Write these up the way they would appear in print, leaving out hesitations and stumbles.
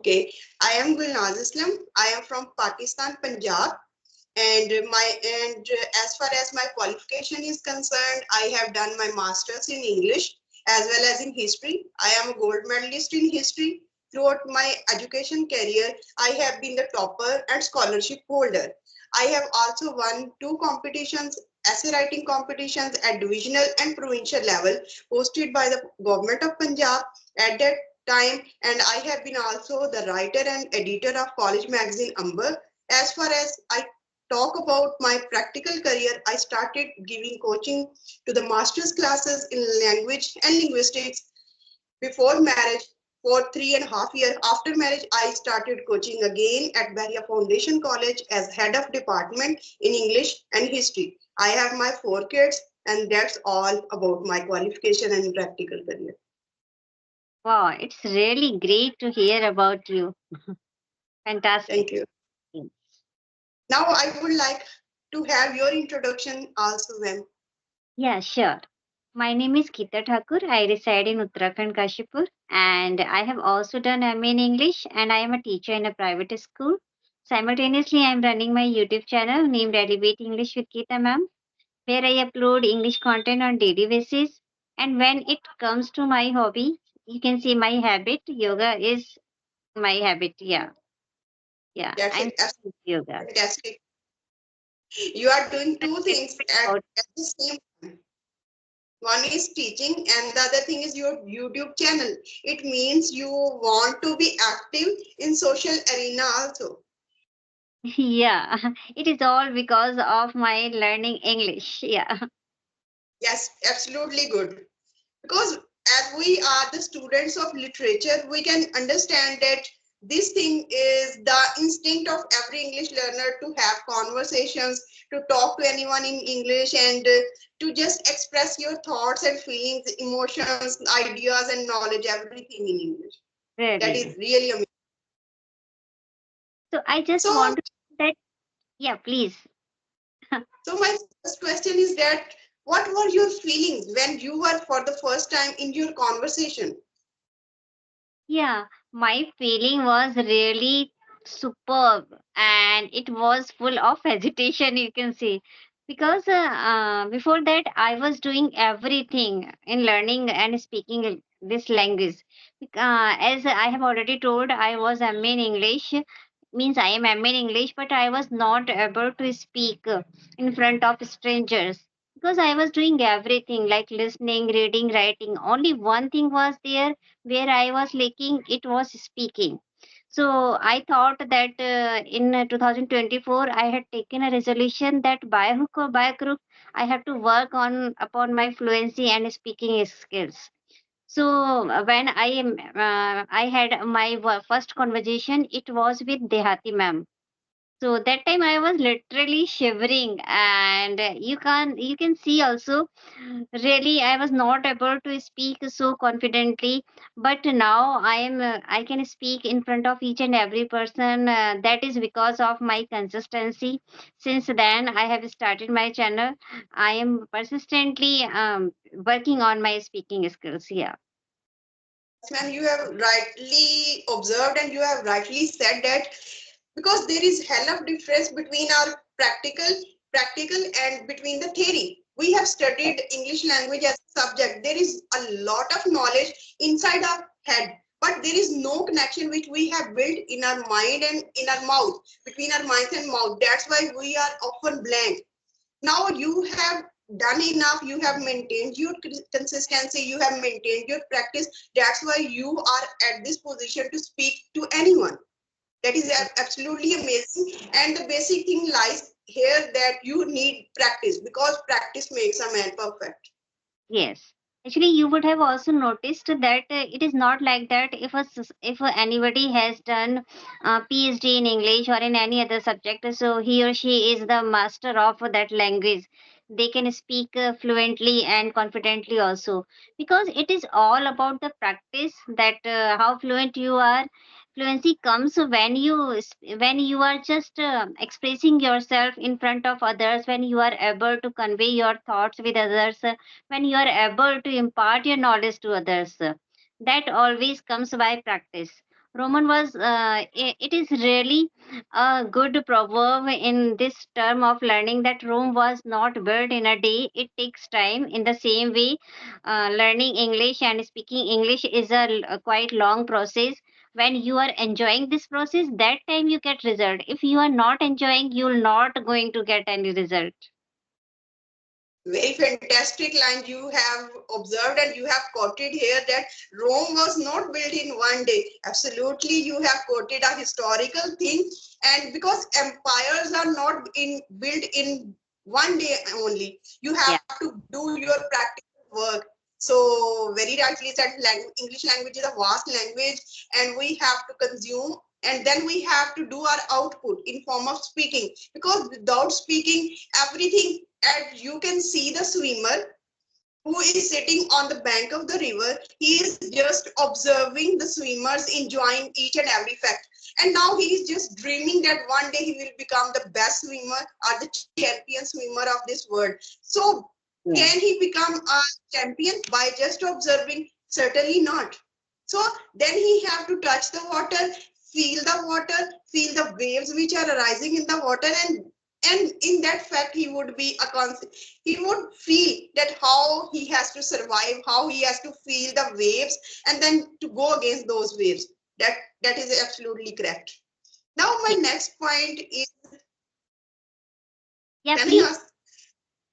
Okay, I am Gulnaz Islam. I am from Pakistan, Punjab, and as far as my qualification is concerned, I have done my masters in English as well as in history. I am a gold medalist in history. Throughout my education career, I have been the topper and scholarship holder. I have also won two competitions, essay writing competitions at divisional and provincial level, hosted by the government of Punjab at that time, and I have been also the writer and editor of college magazine Amber. As far as I talk about my practical career, I started giving coaching to the master's classes in language and linguistics before marriage for 3.5 years. After marriage, I started coaching again at Bahia Foundation College as head of department in English and history. I have my 4 kids, and that's all about my qualification and practical career. Wow, it's really great to hear about you. Fantastic. Thank you. Now I would like to have your introduction also, ma'am. Yeah, sure. My name is Geeta Thakur. I reside in Uttarakhand, Kashipur, and I have also done MA in English, and I am a teacher in a private school. Simultaneously, I am running my YouTube channel named Elevate English with Geeta Ma'am, where I upload English content on daily basis. And when it comes to my hobby, you can say my habit, yoga is my habit. Yeah, yeah, That's I'm it. That's yoga. fantastic. You are doing That's two a little things bit about. at the same time. One is teaching, and the other thing is your YouTube channel. It means you want to be active in social arena also. Yeah, it is all because of my learning English. Yeah. Yes, absolutely good. Because as we are the students of literature, we can understand that this thing is the instinct of every English learner to have conversations, to talk to anyone in English, and to just express your thoughts and feelings, emotions, ideas, and knowledge, everything in English. That is Really. really amazing. So I just So, want to that. Yeah, please. so my first question is that what were your feelings when you were for the first time in your conversation? Yeah, my feeling was really superb and it was full of hesitation, you can say. Because before that, I was doing everything in learning and speaking this language. As I have already told, I was MA in English, means I am MA in English, but I was not able to speak in front of strangers because I was doing everything like listening, reading, writing. Only one thing was there where I was lacking, it was speaking. So I thought that in 2024 I had taken a resolution that by hook or by crook I have to work on upon my fluency and speaking skills. So when I had my first conversation, it was with Dehati ma'am. So that time I was literally shivering, and you can see also really I was not able to speak so confidently. But now I can speak in front of each and every person. That is because of my consistency. Since then I have started my channel. I am persistently working on my speaking skills here. Yes, ma'am, you have rightly observed and you have rightly said that because there is hell of difference between our practical and between the theory. We have studied English language as a subject. There is a lot of knowledge inside our head, but there is no connection which we have built in our mind and in our mouth, between our minds and mouth. That's why we are often blank. Now you have done enough, you have maintained your consistency, you have maintained your practice. That's why you are at this position to speak to anyone. That is absolutely amazing, and the basic thing lies here that you need practice, because practice makes a man perfect. Yes. Actually, you would have also noticed that it is not like that if anybody has done PhD in English or in any other subject, so he or she is the master of that language. They can speak fluently and confidently also, because it is all about the practice that how fluent you are. Fluency comes when when you are just expressing yourself in front of others, when you are able to convey your thoughts with others, when you are able to impart your knowledge to others. That always comes by practice. Roman was, it is really a good proverb in this term of learning that Rome was not built in a day. It takes time. In the same way, learning English and speaking English is a quite long process. When you are enjoying this process, that time you get result. If you are not enjoying, you'll not going to get any result. Very fantastic line you have observed and you have quoted here, that Rome was not built in one day. Absolutely, you have quoted a historical thing, and because empires are not built in one day only, you Yeah. have to do your practical work. So very rightly said, English language is a vast language, and we have to consume, and then we have to do our output in form of speaking, because without speaking everything, and you can see the swimmer who is sitting on the bank of the river. He is just observing the swimmers, enjoying each and every fact. And now he is just dreaming that one day he will become the best swimmer or the champion swimmer of this world. So, Yeah. can he become a champion by just observing? Certainly not. So then he have to touch the water, feel the waves which are arising in the water, and in that fact he would be a he would feel that how he has to survive, how he has to feel the waves, and then to go against those waves. That is absolutely correct. Now my Yeah. next point is, Yeah, can I please. ask?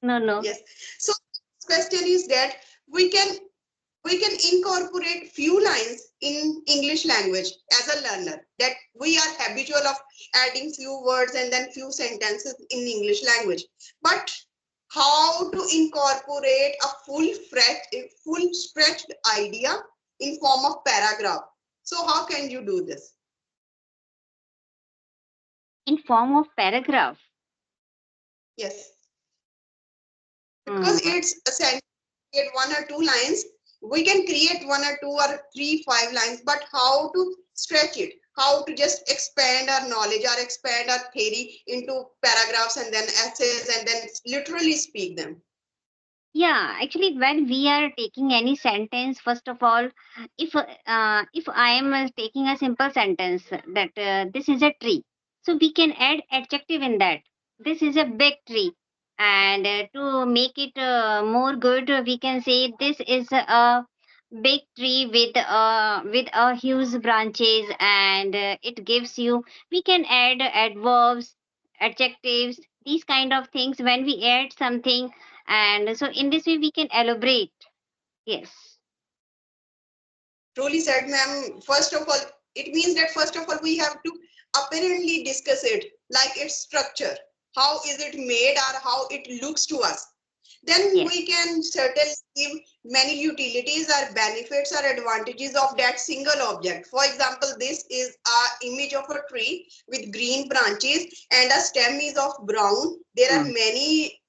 No, no. Yes. So question is that we can we can incorporate few lines in English language as a learner, that we are habitual of adding few words and then few sentences in English language. But how to incorporate a full stretched idea in form of paragraph? So how can you do this? In form of paragraph. Yes, because Mm. it's essentially one or two lines. We can create one or two or three, 5 lines, but how to stretch it? How to just expand our knowledge or expand our theory into paragraphs and then essays and then literally speak them? Yeah, actually, when we are taking any sentence, first of all, if I am taking a simple sentence that this is a tree, so we can add adjective in that. This is a big tree, and to make it more good, we can say this is a big tree with a huge branches, and it gives you. We can add adverbs, adjectives, these kind of things when we add something, and so in this way we can elaborate. Yes. Truly said, ma'am. First of all, it means that first of all we have to apparently discuss it, like its structure. How is it made or how it looks to us? Then Yes. we can certainly give many utilities or benefits or advantages of that single object. For example, this is a image of a tree with green branches and a stem is of brown. There are Mm. many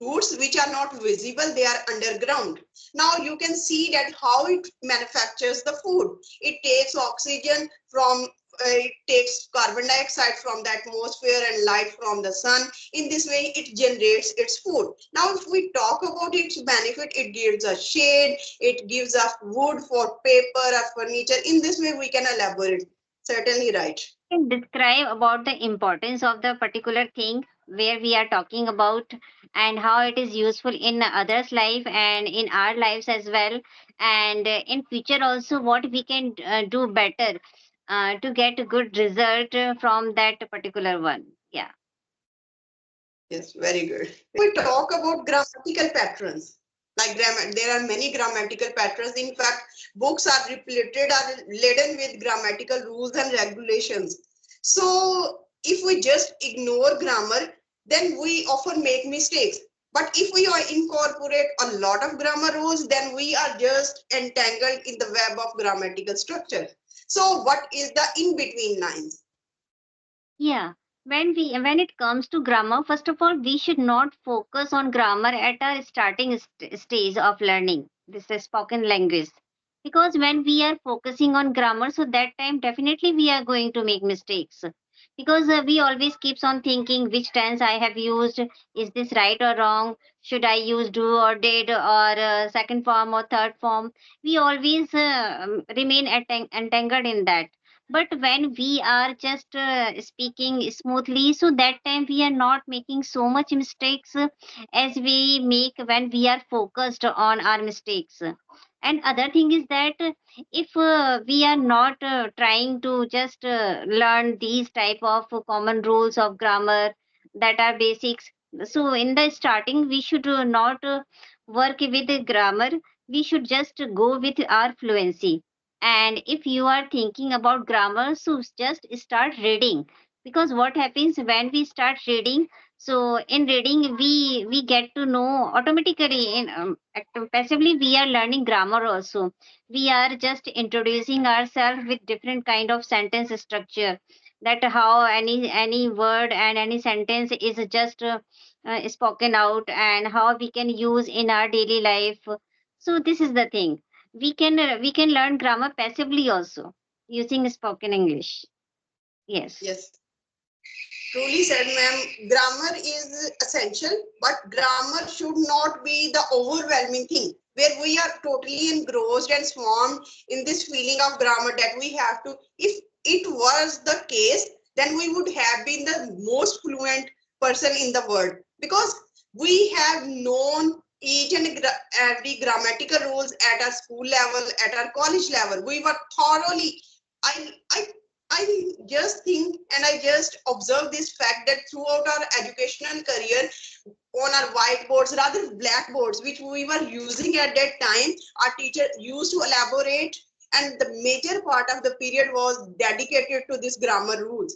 roots which are not visible, they are underground. Now you can see that how it manufactures the food. It takes oxygen from it takes carbon dioxide from the atmosphere and light from the sun. In this way it generates its food. Now if we talk about its benefit, it gives us shade, it gives us wood for paper or furniture. In this way we can elaborate. Certainly right. Can describe about the importance of the particular thing where we are talking about, and how it is useful in others life and in our lives as well, and in future also what we can do better to get a good result from that particular one. Yeah. Yes, very good. We talk about grammatical patterns. Like grammar, there are many grammatical patterns. In fact, books are repleted are laden with grammatical rules and regulations. So if we just ignore grammar, then we often make mistakes. But if we incorporate a lot of grammar rules, then we are just entangled in the web of grammatical structure. So what is the in-between lines? Yeah, when it comes to grammar, first of all, we should not focus on grammar at a starting stage of learning this is spoken language, because when we are focusing on grammar, so that time definitely we are going to make mistakes, because we always keeps on thinking which tense I have used, is this right or wrong, should I use do or did, or second form or third form. We always remain entangled in that. But when we are just speaking smoothly, so that time we are not making so much mistakes as we make when we are focused on our mistakes. And other thing is that if we are not trying to just learn these type of common rules of grammar that are basics, so in the starting we should not work with the grammar, we should just go with our fluency. And if you are thinking about grammar, so just start reading, because what happens when we start reading, so in reading we get to know automatically. In passively we are learning grammar also. We are just introducing ourselves with different kind of sentence structure, that how any word and any sentence is just spoken out, and how we can use in our daily life. So this is the thing, we can learn grammar passively also using spoken English. Yes. Yes. Truly said, ma'am. Grammar is essential, but grammar should not be the overwhelming thing where we are totally engrossed and swarmed in this feeling of grammar that we have to. If it was the case, then we would have been the most fluent person in the world, because we have known each and every grammatical rules at our school level, at our college level. We were thoroughly. I I just think and I just observe this fact that throughout our educational career, on our whiteboards, rather blackboards, which we were using at that time, our teacher used to elaborate, and the major part of the period was dedicated to this grammar rules.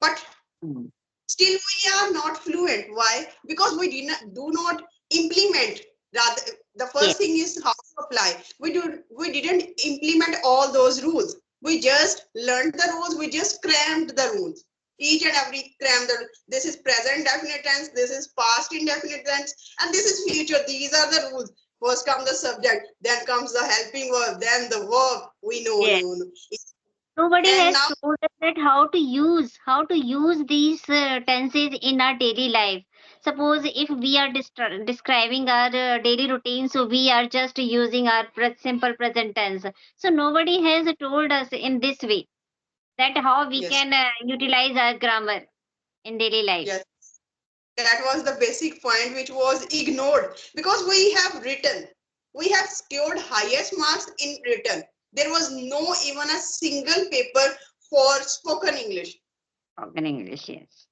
But Mm. still, we are not fluent. Why? Because we do not implement. Rather, the Yes. first thing is how to apply. We didn't implement all those rules. We just learned the rules. We just crammed the rules. Each and every cram the. This is present definite tense. This is past indefinite tense, and this is future. These are the rules. First comes the subject, then comes the helping verb, then the verb. We know, Yes. no, no. Nobody And has now, told us that how to use these tenses in our daily life. Suppose if we are describing our daily routine, so we are just using our simple present tense. So nobody has told us in this way that how we yes, can utilize our grammar in daily life. yes. That was the basic point which was ignored, because we have secured highest marks in written. There was no even a single paper for spoken English. Spoken English, yes.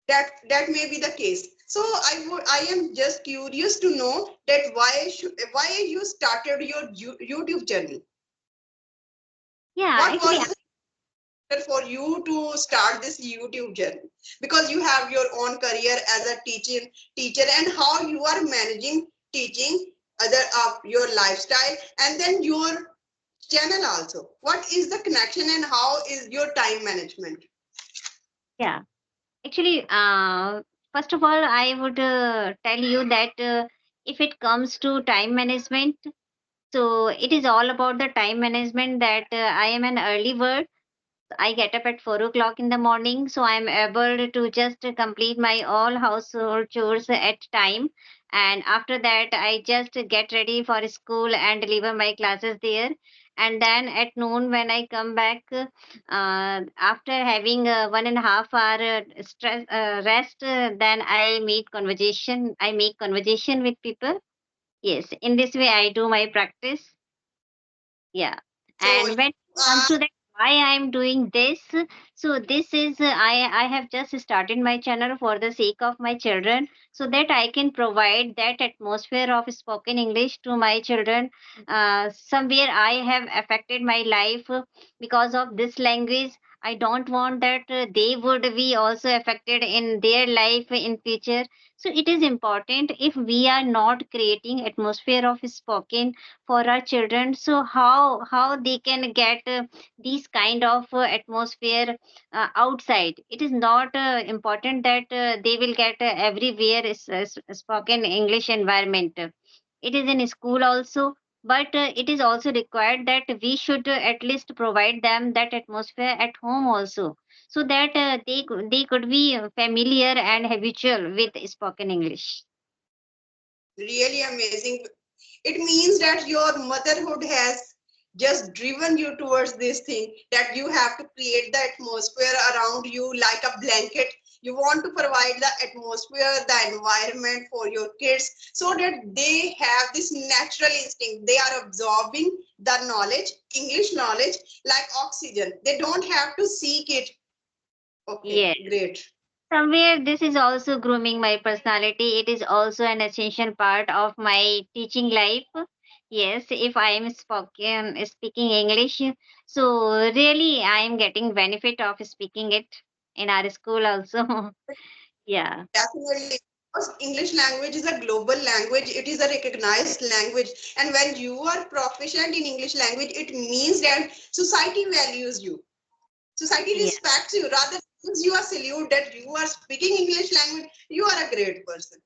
That may be the case. So I am just curious to know that why you started your YouTube journey. Yeah, What actually, was for you to start this YouTube journey, because you have your own career as a teacher, and how you are managing teaching other your lifestyle and then your channel also. What is the connection and how is your time management? yeah. Actually, first of all, I would tell you that if it comes to time management, so it is all about the time management, that I am an early bird. I get up at 4 o'clock in the morning, so I'm able to just complete my all household chores at time. And after that, I just get ready for school and deliver my classes there. And then at noon, when I come back, after having 1.5 hour rest, then I meet conversation. I make conversation with people. Yes, in this way, I do my practice. Yeah. So And when it comes uh, to that, why I'm doing this, so this is I have just started my channel for the sake of my children, so that I can provide that atmosphere of spoken English to my children. Somewhere I have affected my life because of this language. I don't want that they would be also affected in their life in future. So it is important, if we are not creating atmosphere of spoken for our children, so how they can get these kind of atmosphere outside. It is not important that they will get everywhere spoken English environment. It is in school also, but it is also required that we should at least provide them that atmosphere at home also, so that they could be familiar and habitual with spoken English. really amazing. It means that your motherhood has just driven you towards this thing, that you have to create the atmosphere around you like a blanket. You want to provide the atmosphere, the environment for your kids, so that they have this natural instinct. They are absorbing the knowledge, English knowledge, like oxygen. They don't have to seek it. Okay, Yes. great. Somewhere this is also grooming my personality. It is also an essential part of my teaching life. Yes, if I am speaking English, so really I am getting benefit of speaking it in our school also. Yeah. Definitely. Because English language is a global language, it is a recognized language. And when you are proficient in English language, it means that society values you. Society Yeah. respects you, rather gives you a salute that you are speaking English language, you are a great person.